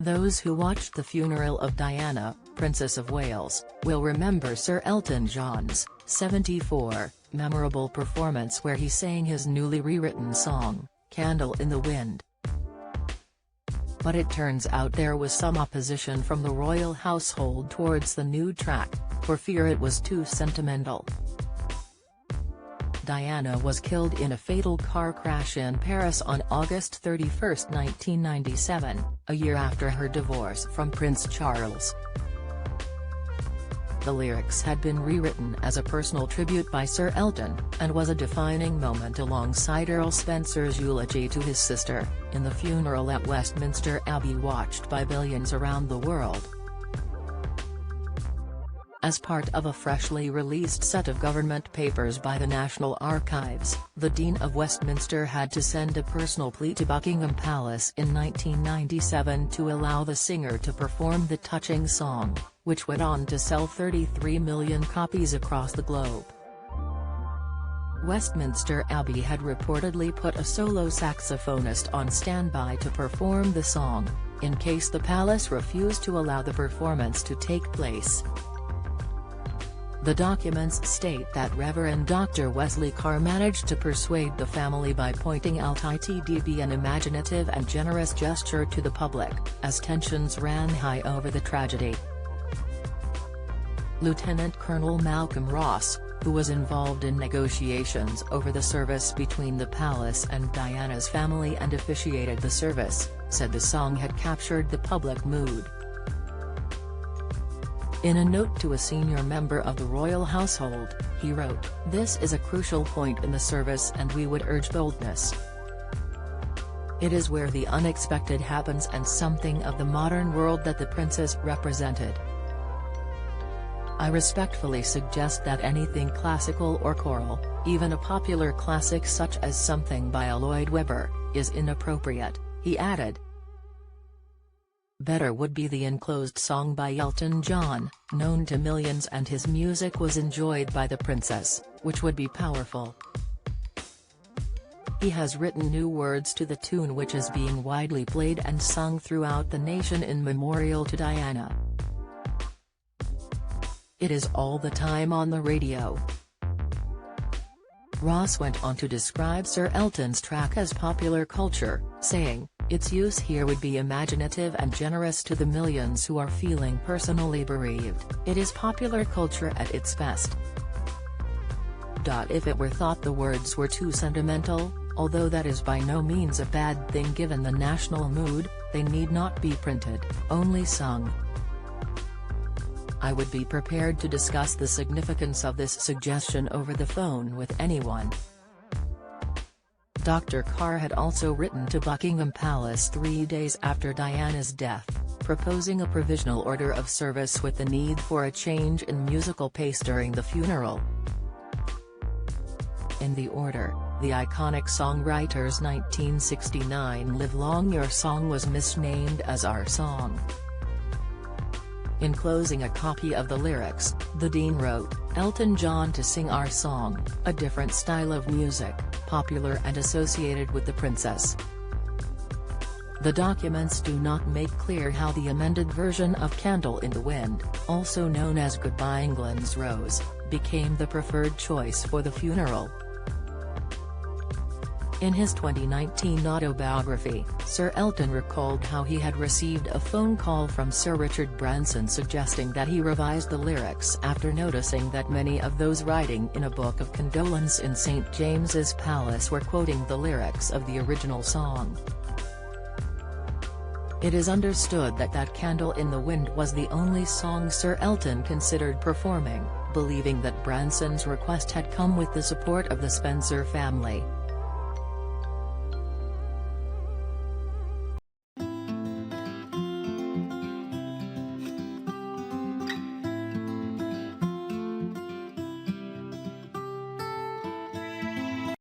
Those who watched the funeral of Diana, Princess of Wales, will remember Sir Elton John's, 74, memorable performance where he sang his newly rewritten song, Candle in the Wind. But it turns out there was some opposition from the royal household towards the new track, for fear it was too sentimental. Diana was killed in a fatal car crash in Paris on August 31, 1997, a year after her divorce from Prince Charles. The lyrics had been rewritten as a personal tribute by Sir Elton, and was a defining moment alongside Earl Spencer's eulogy to his sister, in the funeral at Westminster Abbey watched by billions around the world. As part of a freshly released set of government papers by the National Archives, the Dean of Westminster had to send a personal plea to Buckingham Palace in 1997 to allow the singer to perform the touching song, which went on to sell 33 million copies across the globe. Westminster Abbey had reportedly put a solo saxophonist on standby to perform the song, in case the palace refused to allow the performance to take place. The documents state that Reverend Dr. Wesley Carr managed to persuade the family by pointing out it'd be an imaginative and generous gesture to the public, as tensions ran high over the tragedy. Lieutenant Colonel Malcolm Ross, who was involved in negotiations over the service between the palace and Diana's family and officiated the service, said the song had captured the public mood. In a note to a senior member of the royal household, he wrote, "This is a crucial point in the service and we would urge boldness. It is where the unexpected happens and something of the modern world that the princess represented. I respectfully suggest that anything classical or choral, even a popular classic such as something by Lloyd Webber, is inappropriate," he added. Better would be the enclosed song by Elton John, known to millions, and his music was enjoyed by the princess, which would be powerful. He has written new words to the tune which is being widely played and sung throughout the nation in memorial to Diana. It is all the time on the radio. Ross went on to describe Sir Elton's track as popular culture, saying, "Its use here would be imaginative and generous to the millions who are feeling personally bereaved. It is popular culture at its best. If it were thought the words were too sentimental, although that is by no means a bad thing given the national mood, they need not be printed, only sung. I would be prepared to discuss the significance of this suggestion over the phone with anyone." Dr. Carr had also written to Buckingham Palace 3 days after Diana's death, proposing a provisional order of service with the need for a change in musical pace during the funeral. In the order, the iconic songwriter's 1969 Live Long Your Song was misnamed as Our Song. Enclosing a copy of the lyrics, the Dean wrote, "Elton John to sing our song, a different style of music, popular and associated with the princess." The documents do not make clear how the amended version of Candle in the Wind, also known as Goodbye England's Rose, became the preferred choice for the funeral. In his 2019 autobiography, Sir Elton recalled how he had received a phone call from Sir Richard Branson suggesting that he revise the lyrics after noticing that many of those writing in a book of condolence in St James's Palace were quoting the lyrics of the original song. It is understood that Candle in the Wind was the only song Sir Elton considered performing, believing that Branson's request had come with the support of the Spencer family.